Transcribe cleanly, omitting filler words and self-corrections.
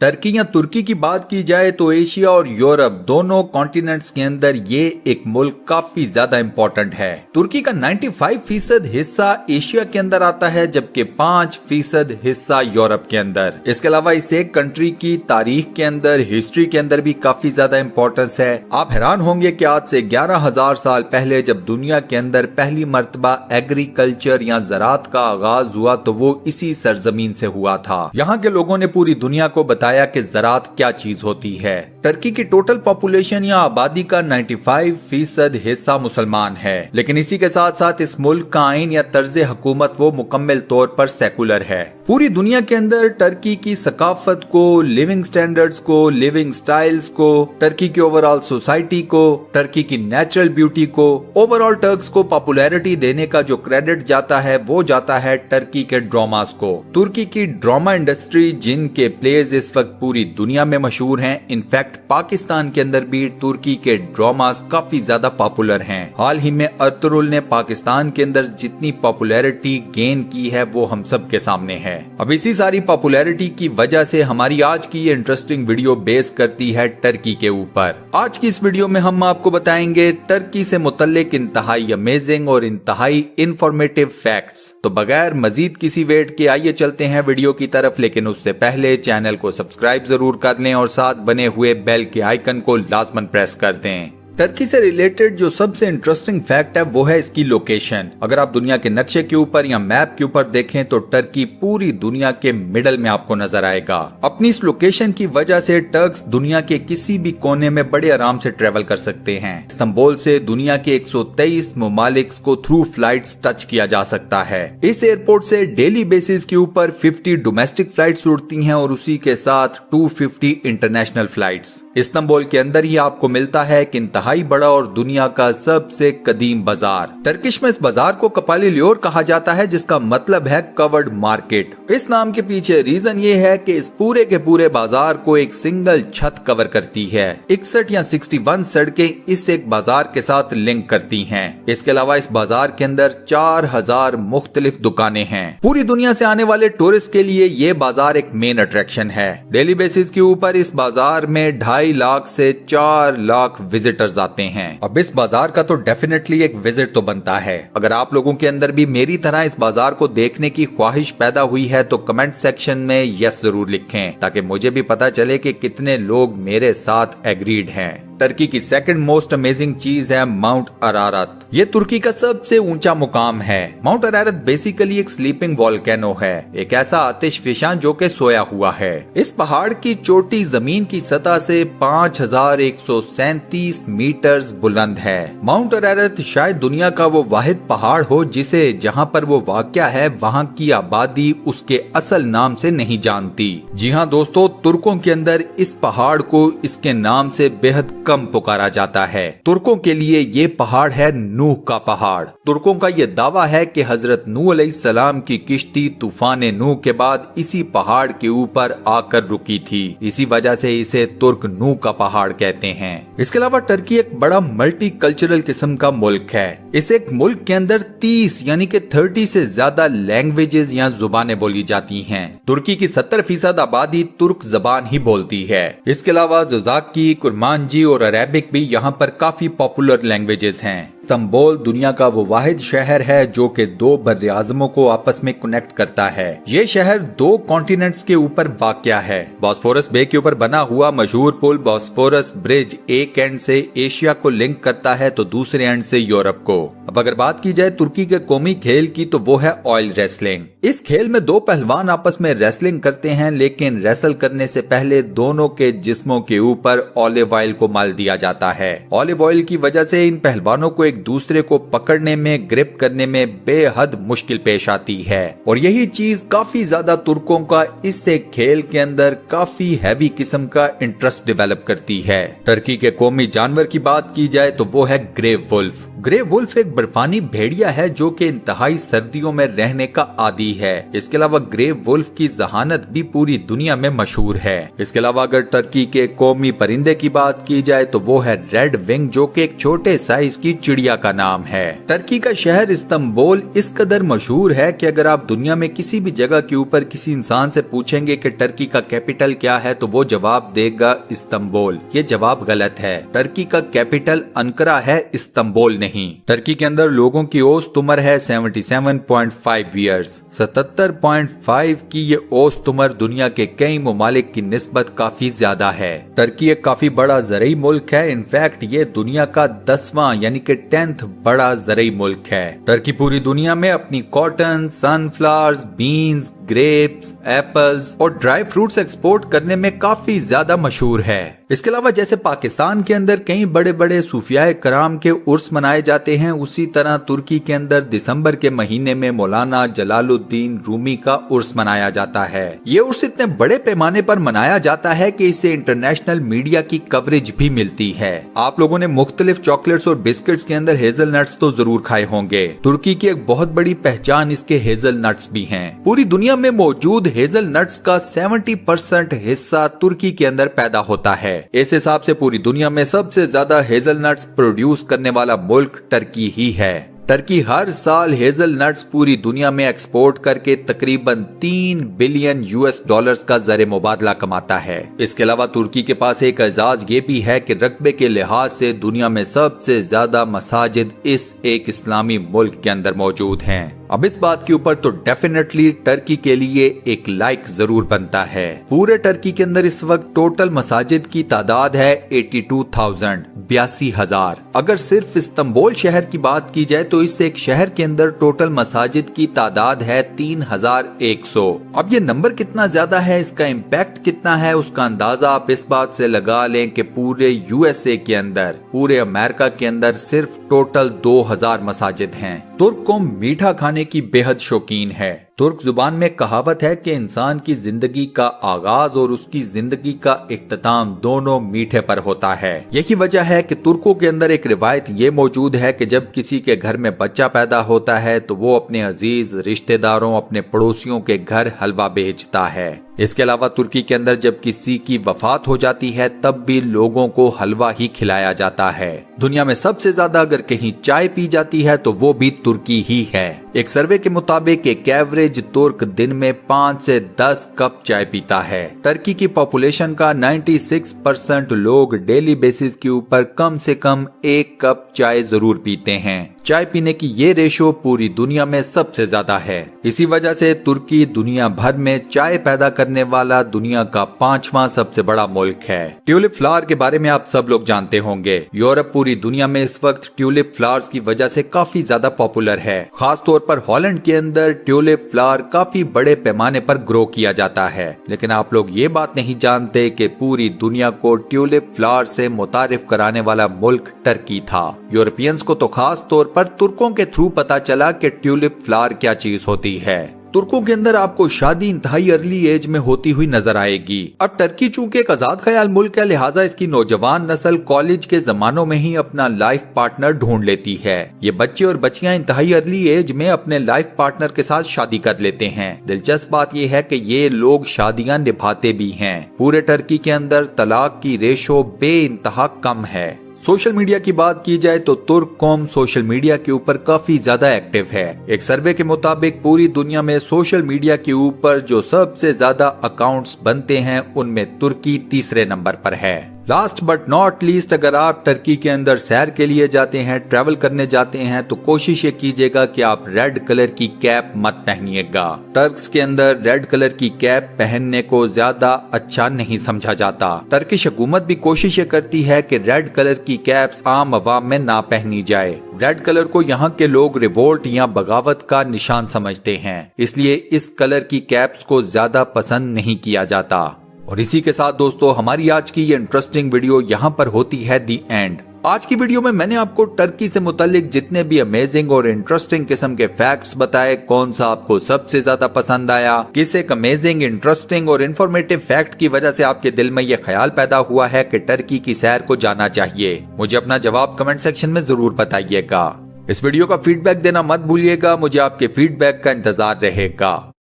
Turkey या तुर्की की बात की जाए तो एशिया और यूरोप दोनों कॉन्टिनेंट्स के अंदर ये एक मुल्क काफी ज्यादा इम्पोर्टेंट है। तुर्की का 95% हिस्सा एशिया के अंदर आता है, जबकि 5% हिस्सा यूरोप के अंदर। इसके अलावा इस एक कंट्री की तारीख के अंदर, हिस्ट्री के अंदर भी काफी ज्यादा इम्पोर्टेंस है। आप हैरान होंगे कि आज से 11,000 साल पहले जब दुनिया के अंदर पहली मर्तबा एग्रीकल्चर या ज़राअत का आगाज हुआ तो वो इसी सरजमीन से हुआ था। यहाँ के लोगों ने पूरी दुनिया को बताया कि ज़राअत क्या चीज होती है। टर्की की टोटल पॉपुलेशन या आबादी का 95% हिस्सा मुसलमान है, लेकिन इसी के साथ साथ इस मुल्क का आइन या तर्ज हुकूमत वो मुकम्मल तौर पर सेकुलर है। पूरी दुनिया के अंदर टर्की की सकाफत को, लिविंग स्टैंडर्ड्स को, लिविंग स्टाइल्स को, टर्की की ओवरऑल सोसाइटी को, टर्की की नेचुरल ब्यूटी को, ओवरऑल टर्क्स को पॉपुलैरिटी देने का जो क्रेडिट जाता है वो जाता है टर्की के ड्रामास को। तुर्की की ड्रामा इंडस्ट्री जिनके प्लेज इस वक्त पूरी दुनिया में मशहूर हैं। इनफैक्ट पाकिस्तान के अंदर भी तुर्की के ड्रामास काफी ज्यादा पॉपुलर हैं। हाल ही में अर्तुगरुल ने पाकिस्तान के अंदर जितनी पॉपुलैरिटी गेन की है वो हम सब के सामने है। अब इसी सारी पॉपुलैरिटी की वजह से हमारी आज की ये इंटरेस्टिंग वीडियो बेस करती है टर्की के ऊपर। आज की इस वीडियो में हम आपको बताएंगे टर्की से मुतल्लिक इंतहाई अमेजिंग और इंतहाई इंफॉर्मेटिव फैक्ट्स। तो बगैर मजीद किसी वेट के आइए चलते हैं वीडियो की तरफ, लेकिन उससे पहले चैनल को सब्सक्राइब जरूर कर लें और साथ बने हुए बेल के आइकन को लाजमन प्रेस कर दें। टर्की से रिलेटेड जो सबसे इंटरेस्टिंग फैक्ट है वो है इसकी लोकेशन। अगर आप दुनिया के नक्शे के ऊपर या मैप के ऊपर देखें तो टर्की पूरी दुनिया के मिडल में आपको नजर आएगा। अपनी इस लोकेशन की वजह से टर्क्स दुनिया के किसी भी कोने में बड़े आराम से ट्रेवल कर सकते हैं। इस्तांबुल से दुनिया के 123 ममालिक को थ्रू फ्लाइट्स टच किया जा सकता है। इस एयरपोर्ट से डेली बेसिस के ऊपर 50 डोमेस्टिक फ्लाइट्स उड़ती हैं और उसी के साथ 250 इंटरनेशनल फ्लाइट्स। इस्तांबुल के अंदर ही आपको मिलता है एक इंतहाई बड़ा और दुनिया का सबसे कदीम बाजार। टर्किश में इस बाजार को कपालीलियोर कहा जाता है, जिसका मतलब है कवर्ड मार्केट। इस नाम के पीछे रीजन ये है कि इस पूरे के पूरे बाजार को एक सिंगल छत कवर करती है। 61 या 61 सड़कें इस एक बाजार के साथ लिंक करती हैं। इसके अलावा इस बाजार के अंदर 4000 मुख्तलिफ दुकानें हैं। पूरी दुनिया से आने वाले टूरिस्ट के लिए ये बाजार एक मेन अट्रैक्शन है। डेली बेसिस के ऊपर इस बाजार में 2.5 लाख से 4 लाख विजिटर्स आते हैं। अब इस बाजार का तो डेफिनेटली एक विजिट तो बनता है। अगर आप लोगों के अंदर भी मेरी तरह इस बाजार को देखने की ख्वाहिश पैदा हुई है तो कमेंट सेक्शन में यस जरूर लिखें, ताकि मुझे भी पता चले कि कितने लोग मेरे साथ एग्रीड हैं। टर्की की सेकंड मोस्ट अमेजिंग चीज है माउंट अरारत। ये तुर्की का सबसे ऊंचा मुकाम है। माउंट अरारत बेसिकली एक स्लीपिंग वॉल्केनो है, एक ऐसा आतिशफिशां जो के सोया हुआ है। इस पहाड़ की चोटी जमीन की सतह से 5137 मीटर्स बुलंद है। माउंट अरारत शायद दुनिया का वो वाहिद पहाड़ हो जिसे जहाँ पर वो वाक़या है वहाँ की आबादी उसके असल नाम से नहीं जानती। जी हाँ दोस्तों, तुर्कों के अंदर इस पहाड़ को इसके नाम से बेहद कम पुकारा जाता है। तुर्कों के लिए ये पहाड़ है नूह का पहाड़। तुर्कों का ये दावा है कि हजरत नूह अलैहिस्सलाम की किश्ती तूफान नूह के बाद इसी पहाड़ के ऊपर आकर रुकी थी। इसी वजह से इसे तुर्क नूह का पहाड़ कहते हैं। इसके अलावा टर्की एक बड़ा मल्टी कल्चरल किस्म का मुल्क है। इस एक मुल्क के अंदर 30 यानी कि 30 से ज्यादा लैंग्वेजेस या जुबानें बोली जाती हैं। तुर्की की 70% आबादी तुर्क जबान ही बोलती है। इसके अलावा ज़ुज़ाकी, कुरमानजी और अरेबिक भी यहाँ पर काफी पॉपुलर लैंग्वेजेस हैं। इस्तांबुल दुनिया का वो वाहिद शहर है जो कि 2 बर्र-ए-आज़मों को आपस में कनेक्ट करता है। ये शहर 2 कॉन्टिनेंट्स के ऊपर वाक़या है। बॉस्फोरस बे के ऊपर बना हुआ मशहूर पुल बॉस्फोरस ब्रिज एक एंड से एशिया को लिंक करता है तो दूसरे एंड से यूरोप को। अब अगर बात की जाए तुर्की के कौमी खेल की तो वो है ऑयल रेसलिंग। इस खेल में 2 पहलवान आपस में रेसलिंग करते हैं, लेकिन रेसल करने से पहले दोनों के जिस्मों के ऊपर ऑलिव ऑयल को मल दिया जाता है। ऑलिव ऑयल की वजह से इन पहलवानों को एक दूसरे को पकड़ने में, ग्रिप करने में बेहद मुश्किल पेश आती है और यही चीज काफी ज्यादा तुर्कों का इससे खेल के अंदर काफी हैवी किस्म का इंटरेस्ट डेवलप करती है। टर्की के कौमी जानवर की बात की जाए तो वो है ग्रे वुल्फ। ग्रे वुल्फ एक बर्फानी भेड़िया है जो कि इंतहाई सर्दियों में रहने का आदी है। इसके अलावा ग्रे वुल्फ की जहानत भी पूरी दुनिया में मशहूर है। इसके अलावा अगर टर्की के कौमी परिंदे की बात की जाए तो वो है रेड विंग, जो कि एक छोटे साइज की चिड़िया का नाम है। टर्की का शहर इस्तांबुल इस कदर मशहूर है कि अगर आप दुनिया में किसी भी जगह के ऊपर किसी इंसान से पूछेंगे कि टर्की का कैपिटल क्या है तो वो जवाब देगा इस्तांबुल। ये जवाब गलत है। टर्की का कैपिटल अंकारा है, इस्तांबुल नहीं। टर्की के अंदर लोगों की औसत उम्र है 77.5 ईयर्स। 77.5 की ये औसत उम्र दुनिया के कई ममालिक की निस्बत काफी ज्यादा है। टर्की एक काफी बड़ा ज़रई मुल्क है। इनफैक्ट ये दुनिया का 10वां यानी कि 10th बड़ा ज़रई मुल्क है। टर्की पूरी दुनिया में अपनी cotton, sunflowers, beans, grapes, apples और ड्राई फ्रूट्स एक्सपोर्ट करने में काफी ज्यादा मशहूर है। इसके अलावा जैसे पाकिस्तान के अंदर कई बड़े बड़े सूफियाए कराम के उर्स मनाए जाते हैं, उसी तरह तुर्की के अंदर दिसंबर के महीने में मौलाना जलालुद्दीन रूमी का उर्स मनाया जाता है। ये उर्स इतने बड़े पैमाने पर मनाया जाता है कि इसे इंटरनेशनल मीडिया की कवरेज भी मिलती है। आप लोगों ने मुख्तलिफ चॉकलेट्स और बिस्किट्स के अंदर हेजलनट्स तो जरूर खाए होंगे। तुर्की की एक बहुत बड़ी पहचान इसके हेजलनट्स भी हैं। पूरी दुनिया में मौजूद हेजलनट्स का 70% हिस्सा तुर्की के अंदर पैदा होता है। इस हिसाब से पूरी दुनिया में सबसे ज्यादा हेजलनट्स प्रोड्यूस करने वाला मुल्क टर्की ही है। टर्की हर साल हेजलनट्स पूरी दुनिया में एक्सपोर्ट करके तकरीबन 3 बिलियन US का ज़र मुबादला कमाता है। इसके अलावा तुर्की के पास एक एजाज ये भी है कि रकबे के लिहाज से दुनिया में सबसे ज्यादा मसाजिद इस एक इस्लामी मुल्क के अंदर मौजूद हैं। अब इस बात के ऊपर तो डेफिनेटली टर्की के लिए एक लाइक जरूर बनता है। पूरे टर्की के अंदर इस वक्त टोटल मसाजिद की तादाद है 82,000। अगर सिर्फ इस्तांबुल शहर की बात की जाए तो इस एक शहर के अंदर टोटल मसाजिद की तादाद है 3,100। अब ये नंबर कितना ज्यादा है, इसका इम्पैक्ट कितना है, उसका अंदाजा आप इस बात से लगा लें कि पूरे USA के अंदर, पूरे अमेरिका के अंदर सिर्फ टोटल 2,000 मसाजिद हैं। तुर्क कौम मीठा खाने की बेहद शौकीन है। तुर्क जुबान में कहावत है कि इंसान की जिंदगी का आगाज और उसकी जिंदगी का इख्तिताम दोनों मीठे पर होता है। यही वजह है कि तुर्कों के अंदर एक रिवायत ये मौजूद है कि जब किसी के घर में बच्चा पैदा होता है तो वो अपने अजीज रिश्तेदारों, अपने पड़ोसियों के घर हलवा भेजता है। इसके अलावा तुर्की के अंदर जब किसी की वफात हो जाती है तब भी लोगों को हलवा ही खिलाया जाता है। दुनिया में सबसे ज्यादा अगर कहीं चाय पी जाती है तो वो भी तुर्की ही है। एक सर्वे के मुताबिक एक एवरेज तुर्क दिन में 5 से 10 कप चाय पीता है। टर्की की पॉपुलेशन का 96% लोग डेली बेसिस के ऊपर कम से कम 1 कप चाय जरूर पीते हैं। चाय पीने की ये रेशो पूरी दुनिया में सबसे ज्यादा है। इसी वजह से तुर्की दुनिया भर में चाय पैदा करने वाला दुनिया का 5वां सबसे बड़ा मुल्क है। ट्यूलिप फ्लावर के बारे में आप सब लोग जानते होंगे। यूरोप पूरी दुनिया में इस वक्त ट्यूलिप फ्लावर्स की वजह से काफी ज्यादा पॉपुलर है। खास तौर पर हॉलैंड के अंदर ट्यूलिप फ्लावर काफी बड़े पैमाने पर ग्रो किया जाता है। लेकिन आप लोग ये बात नहीं जानते कि पूरी दुनिया को ट्यूलिप फ्लावर से मुतारिफ कराने वाला मुल्क टर्की था। यूरोपियंस को तो खास तौर पर तुर्कों के थ्रू पता चला कि ट्यूलिप फ्लावर क्या चीज होती है। तुर्कों के अंदर आपको शादी इंतहाई अर्ली एज में होती हुई नजर आएगी। अब टर्की चूंकि एक आजाद ख्याल मुल्क है, लिहाजा इसकी नौजवान नस्ल कॉलेज के जमानों में ही अपना लाइफ पार्टनर ढूंढ लेती है। ये बच्चे और बच्चियां इंतहाई अर्ली एज में अपने लाइफ पार्टनर के साथ शादी कर लेते हैं। दिलचस्प बात यह है कि ये लोग शादियां निभाते भी हैं। पूरे टर्की के अंदर तलाक की रेशो बेइंतहा कम है। सोशल मीडिया की बात की जाए तो तुर्क कौम सोशल मीडिया के ऊपर काफी ज्यादा एक्टिव है। एक सर्वे के मुताबिक पूरी दुनिया में सोशल मीडिया के ऊपर जो सबसे ज्यादा अकाउंट्स बनते हैं उनमें तुर्की तीसरे नंबर पर है। लास्ट बट नॉट लीस्ट, अगर आप टर्की के अंदर सैर के लिए जाते हैं, ट्रैवल करने जाते हैं तो कोशिश ये कीजिएगा कि आप रेड कलर की कैप मत पहनिएगा। टर्क्स के अंदर रेड कलर की कैप पहनने को ज्यादा अच्छा नहीं समझा जाता। टर्किश हुकूमत भी कोशिश ये करती है कि रेड कलर की कैप्स आम आवाम में ना पहनी जाए। रेड कलर को यहाँ के लोग रिवोल्ट या बगावत का निशान समझते हैं, इसलिए इस कलर की कैप्स को ज्यादा पसंद नहीं किया जाता। और इसी के साथ दोस्तों हमारी आज की ये इंटरेस्टिंग वीडियो यहाँ पर होती है दी एंड। आज की वीडियो में मैंने आपको टर्की से मुतालिक जितने भी अमेजिंग और इंटरेस्टिंग किस्म के फैक्ट्स बताए, कौन सा आपको सबसे ज्यादा पसंद आया, किस एक अमेजिंग, इंटरेस्टिंग और इन्फॉर्मेटिव फैक्ट की वजह से आपके दिल में यह ख्याल पैदा हुआ है कि टर्की की सैर को जाना चाहिए, मुझे अपना जवाब कमेंट सेक्शन में जरूर बताइएगा। इस वीडियो का फीडबैक देना मत भूलिएगा, मुझे आपके फीडबैक का इंतजार रहेगा।